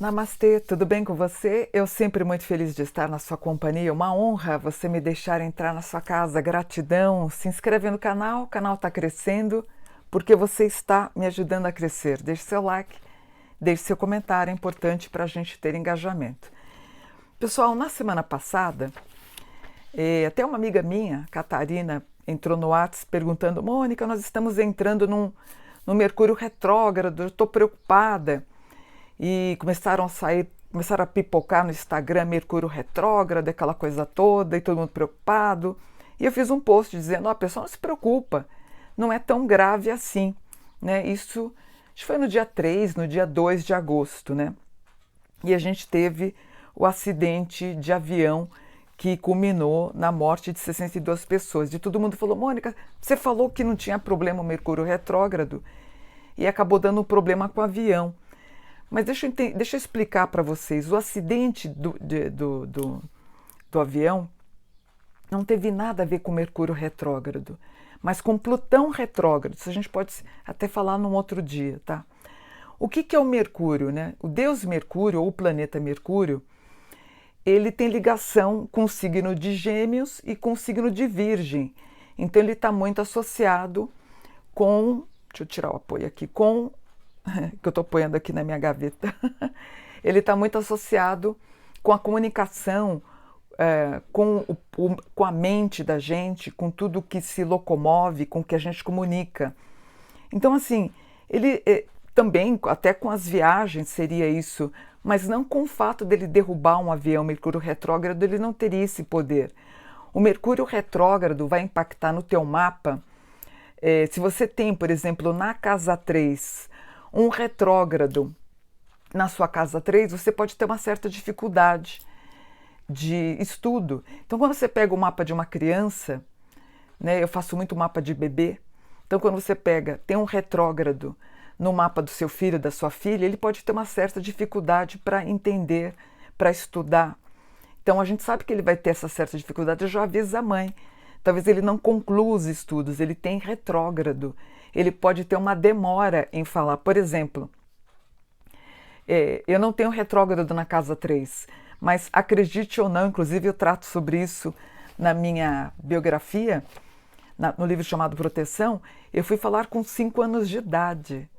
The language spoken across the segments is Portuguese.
Namastê, tudo bem com você? Eu sempre muito feliz de estar na sua companhia. Uma honra você me deixar entrar na sua casa. Gratidão. Se inscreve no canal, o canal está crescendo porque você está me ajudando a crescer. Deixe seu like, deixe seu comentário, é importante para a gente ter engajamento. Pessoal, na semana passada, até uma amiga minha, Catarina, entrou no WhatsApp perguntando: Mônica, nós estamos entrando no Mercúrio retrógrado, eu estou preocupada. E começaram a pipocar no Instagram Mercúrio retrógrado, aquela coisa toda, e todo mundo preocupado. E eu fiz um post dizendo: ó, pessoal, não se preocupa, não é tão grave assim, né? Isso acho que foi no dia 3, no dia 2 de agosto, né? E a gente teve o acidente de avião que culminou na morte de 62 pessoas. E todo mundo falou: Mônica, você falou que não tinha problema o Mercúrio retrógrado e acabou dando um problema com o avião. Mas deixa eu explicar para vocês, o acidente do avião não teve nada a ver com Mercúrio retrógrado, mas com Plutão retrógrado. Isso a gente pode até falar num outro dia, tá? O que é o Mercúrio, né? O deus Mercúrio, ou o planeta Mercúrio, ele tem ligação com o signo de Gêmeos e com o signo de Virgem. Então ele está muito associado com, deixa eu tirar o apoio aqui, que eu estou apoiando aqui na minha gaveta, ele está muito associado com a comunicação, com a mente da gente, com tudo que se locomove, com o que a gente comunica. Então, assim, ele também, até com as viagens seria isso, mas não com o fato dele derrubar um avião. Mercúrio retrógrado, ele não teria esse poder. O Mercúrio retrógrado vai impactar no teu mapa, se você tem, por exemplo, na casa 3, um retrógrado na sua casa 3, você pode ter uma certa dificuldade de estudo. Então, quando você pega o mapa de uma criança, né, eu faço muito mapa de bebê, então quando você tem um retrógrado no mapa do seu filho, da sua filha, ele pode ter uma certa dificuldade para entender, para estudar. Então, a gente sabe que ele vai ter essa certa dificuldade, eu já aviso a mãe. Talvez ele não conclua os estudos, ele tem retrógrado. Ele pode ter uma demora em falar. Por exemplo, eu não tenho retrógrado na casa 3, mas acredite ou não, inclusive eu trato sobre isso na minha biografia, no livro chamado Proteção, eu fui falar com 5 anos de idade.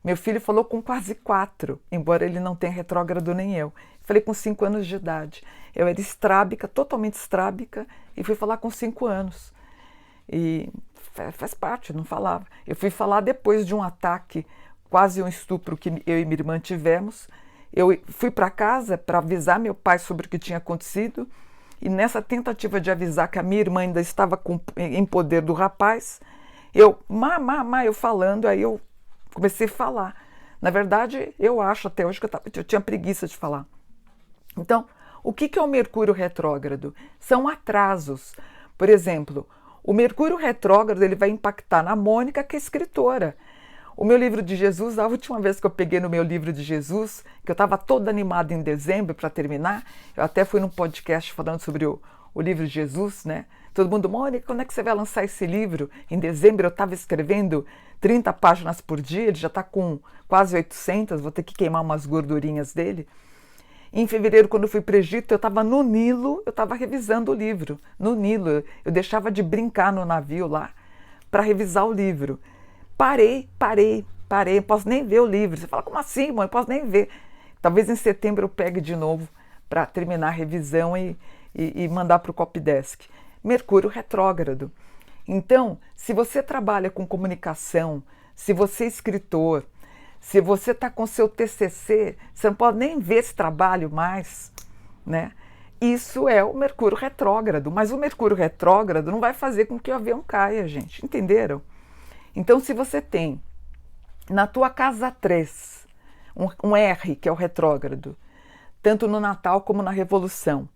Meu filho falou com quase 4, embora ele não tenha retrógrado nem eu. Falei com 5 anos de idade. Eu era estrábica, totalmente estrábica, e fui falar com 5 anos. E faz parte, não falava. Eu fui falar depois de um ataque, quase um estupro que eu e minha irmã tivemos. Eu fui para casa para avisar meu pai sobre o que tinha acontecido, e nessa tentativa de avisar que a minha irmã ainda estava em poder do rapaz, eu falando, aí eu comecei a falar. Na verdade, eu acho até hoje que eu tinha preguiça de falar. Então, o que é o Mercúrio retrógrado? São atrasos. Por exemplo, o Mercúrio retrógrado ele vai impactar na Mônica, que é escritora. O meu livro de Jesus, a última vez que eu peguei no meu livro de Jesus, que eu estava toda animada em dezembro para terminar, eu até fui num podcast falando sobre o livro de Jesus, né? Todo mundo: Mônica, quando é que você vai lançar esse livro? Em dezembro eu estava escrevendo 30 páginas por dia, ele já está com quase 800, vou ter que queimar umas gordurinhas dele. Em fevereiro, quando eu fui para o Egito, eu estava no Nilo, eu estava revisando o livro. No Nilo, eu deixava de brincar no navio lá para revisar o livro. Parei, não posso nem ver o livro. Você fala: como assim, mãe? Eu posso nem ver. Talvez em setembro eu pegue de novo para terminar a revisão e mandar para o Copydesk. Mercúrio retrógrado. Então, se você trabalha com comunicação, se você é escritor, se você está com seu TCC, você não pode nem ver esse trabalho mais, né? Isso é o Mercúrio retrógrado, mas o Mercúrio retrógrado não vai fazer com que o avião caia, gente, entenderam? Então, se você tem na tua casa 3 um R, que é o retrógrado, tanto no Natal como na Revolução,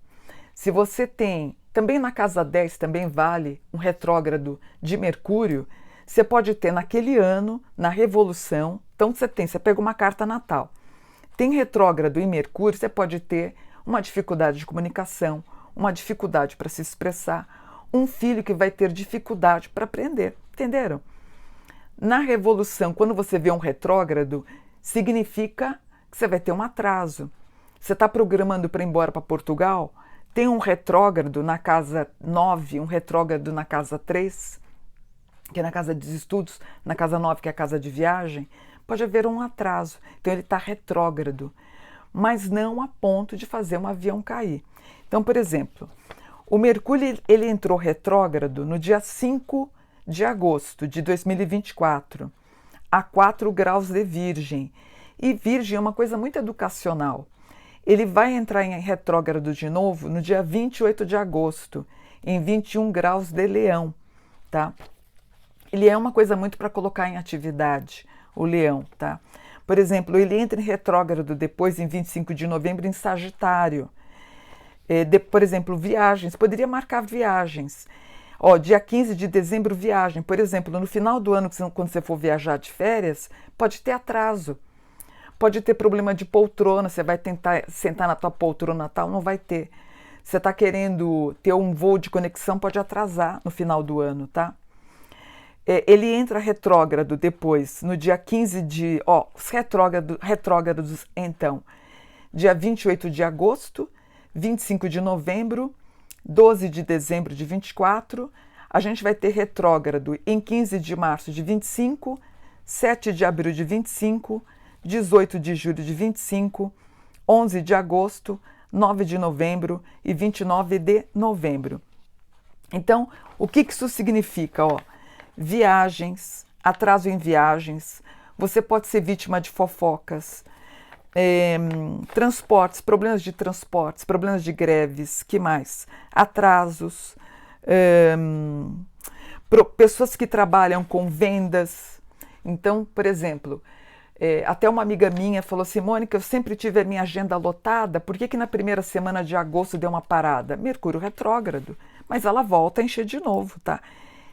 se você tem, também na casa 10 também vale um retrógrado de Mercúrio, você pode ter naquele ano, na Revolução. Então você pega uma carta natal, tem retrógrado em Mercúrio, você pode ter uma dificuldade de comunicação, uma dificuldade para se expressar, um filho que vai ter dificuldade para aprender, entenderam? Na Revolução, quando você vê um retrógrado, significa que você vai ter um atraso. Você está programando para ir embora para Portugal, tem um retrógrado na casa 9, um retrógrado na casa 3, que é na casa de estudos, na casa 9, que é a casa de viagem, pode haver um atraso. Então ele está retrógrado, mas não a ponto de fazer um avião cair. Então, por exemplo, o Mercúrio ele entrou retrógrado no dia 5 de agosto de 2024, a 4 graus de Virgem. E Virgem é uma coisa muito educacional. Ele vai entrar em retrógrado de novo no dia 28 de agosto, em 21 graus de Leão, tá? Ele é uma coisa muito para colocar em atividade, o Leão, tá? Por exemplo, ele entra em retrógrado depois, em 25 de novembro, em Sagitário. Por exemplo, viagens, poderia marcar viagens. Ó, dia 15 de dezembro, viagem. Por exemplo, no final do ano, quando você for viajar de férias, pode ter atraso. Pode ter problema de poltrona, você vai tentar sentar na tua poltrona tal, não vai ter. Você está querendo ter um voo de conexão, pode atrasar no final do ano, tá? Ele entra retrógrado depois, no dia 15 de... Ó, os retrógrados, então, dia 28 de agosto, 25 de novembro, 12 de dezembro de 24, a gente vai ter retrógrado em 15 de março de 25, 7 de abril de 25, 18 de julho de 25, 11 de agosto, 9 de novembro e 29 de novembro. Então, o que isso significa? Ó, viagens, atraso em viagens, você pode ser vítima de fofocas, transportes, problemas de greves, que mais? Atrasos, pessoas que trabalham com vendas. Então, por exemplo, até uma amiga minha falou assim: Mônica, eu sempre tive a minha agenda lotada, por que na primeira semana de agosto deu uma parada? Mercúrio retrógrado, mas ela volta a encher de novo, tá?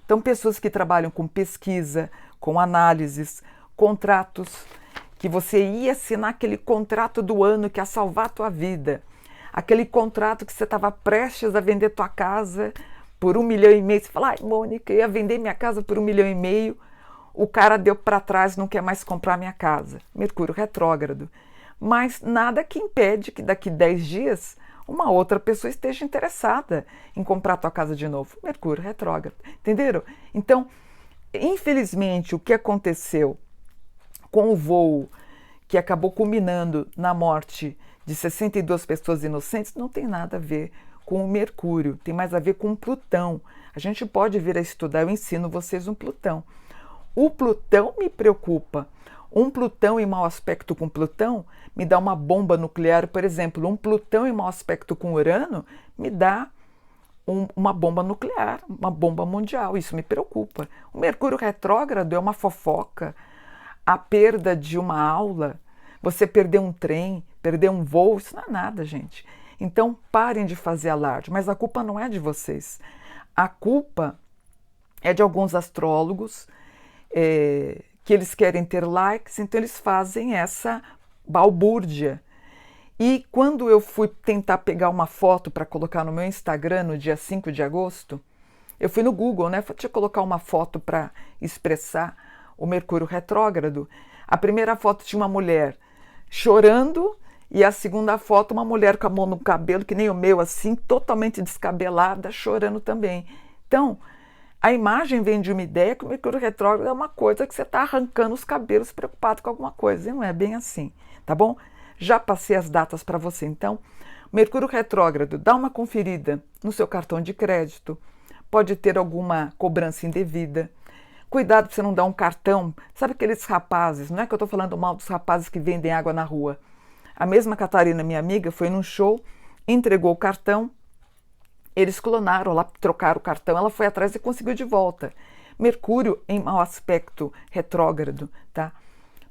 Então, pessoas que trabalham com pesquisa, com análises, contratos, que você ia assinar aquele contrato do ano que ia salvar a tua vida, aquele contrato que você estava prestes a vender tua casa por 1,5 milhão, você fala: ai, Mônica, eu ia vender minha casa por 1,5 milhão, o cara deu para trás, não quer mais comprar minha casa. Mercúrio retrógrado. Mas nada que impede que daqui 10 dias uma outra pessoa esteja interessada em comprar a tua casa de novo. Mercúrio retrógrado. Entenderam? Então, infelizmente, o que aconteceu com o voo que acabou culminando na morte de 62 pessoas inocentes não tem nada a ver com o Mercúrio, tem mais a ver com o Plutão. A gente pode vir a estudar, eu ensino vocês um Plutão. O Plutão me preocupa. Um Plutão em mau aspecto com Plutão me dá uma bomba nuclear, por exemplo. Um Plutão em mau aspecto com Urano me dá uma bomba nuclear, uma bomba mundial. Isso me preocupa. O Mercúrio retrógrado é uma fofoca, a perda de uma aula, você perder um trem, perder um voo, isso não é nada, gente. Então parem de fazer alarde, mas a culpa não é de vocês. A culpa é de alguns astrólogos, que eles querem ter likes, então eles fazem essa balbúrdia. E quando eu fui tentar pegar uma foto para colocar no meu Instagram no dia 5 de agosto, eu fui no Google, né? Deixa eu colocar uma foto para expressar o Mercúrio retrógrado. A primeira foto tinha uma mulher chorando e a segunda foto uma mulher com a mão no cabelo, que nem o meu, assim, totalmente descabelada, chorando também. Então, a imagem vem de uma ideia que o Mercúrio retrógrado é uma coisa que você está arrancando os cabelos preocupado com alguma coisa, e não é bem assim, tá bom? Já passei as datas para você, então. Mercúrio retrógrado, dá uma conferida no seu cartão de crédito, pode ter alguma cobrança indevida. Cuidado para você não dar um cartão, sabe aqueles rapazes, não é que eu estou falando mal dos rapazes que vendem água na rua. A mesma Catarina, minha amiga, foi num show, entregou o cartão, eles clonaram lá, trocaram o cartão, ela foi atrás e conseguiu de volta. Mercúrio em mau aspecto retrógrado, tá?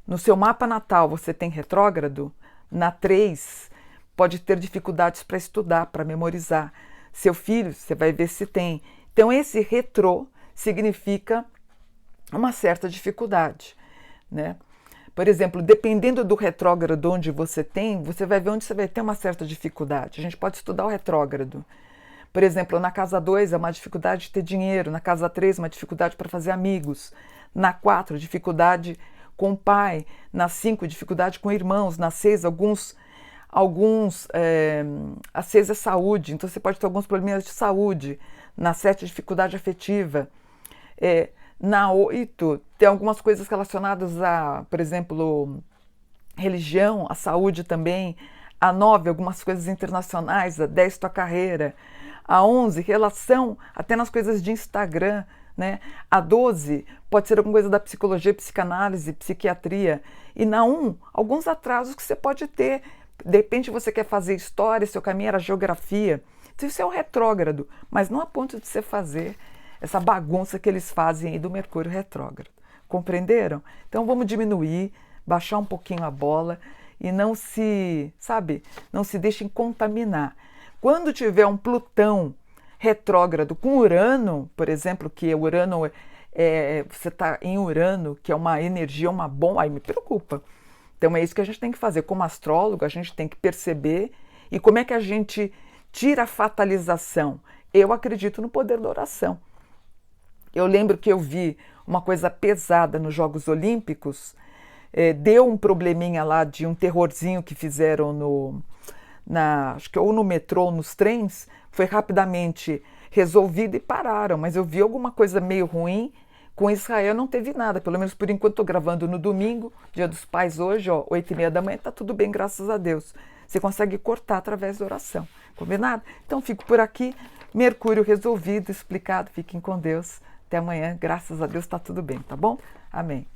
No seu mapa natal você tem retrógrado, na 3 pode ter dificuldades para estudar, para memorizar. Seu filho, você vai ver se tem. Então esse retrô significa uma certa dificuldade, né? Por exemplo, dependendo do retrógrado onde você tem, você vai ver onde você vai ter uma certa dificuldade. A gente pode estudar o retrógrado. Por exemplo, na casa 2 é uma dificuldade de ter dinheiro, na casa 3 uma dificuldade para fazer amigos, na 4 dificuldade com o pai. Na 5, dificuldade com irmãos. Na 6, a 6 é saúde, então você pode ter alguns problemas de saúde. Na 7, dificuldade afetiva. Na 8, tem algumas coisas relacionadas a, por exemplo, religião, a saúde também. A 9, algumas coisas internacionais. A 10, tua carreira. A 11, relação até nas coisas de Instagram, né? A 12, pode ser alguma coisa da psicologia, psicanálise, psiquiatria. E na 1, alguns atrasos que você pode ter. De repente você quer fazer história, seu caminho era geografia. Então isso é o retrógrado, mas não a ponto de você fazer essa bagunça que eles fazem aí do Mercúrio retrógrado. Compreenderam? Então vamos diminuir, baixar um pouquinho a bola e não se deixem contaminar. Quando tiver um Plutão retrógrado com Urano, por exemplo, que Urano você está em Urano, que é uma energia, uma bomba, aí me preocupa. Então é isso que a gente tem que fazer. Como astrólogo, a gente tem que perceber. E como é que a gente tira a fatalização? Eu acredito no poder da oração. Eu lembro que eu vi uma coisa pesada nos Jogos Olímpicos, deu um probleminha lá de um terrorzinho que fizeram acho que ou no metrô ou nos trens, foi rapidamente resolvido e pararam, mas eu vi alguma coisa meio ruim. Com Israel não teve nada, pelo menos por enquanto estou gravando no domingo, Dia dos Pais hoje, 8h30 da manhã, está tudo bem, graças a Deus. Você consegue cortar através da oração, combinado? Então fico por aqui, Mercúrio resolvido, explicado, fiquem com Deus, até amanhã, graças a Deus está tudo bem, tá bom? Amém.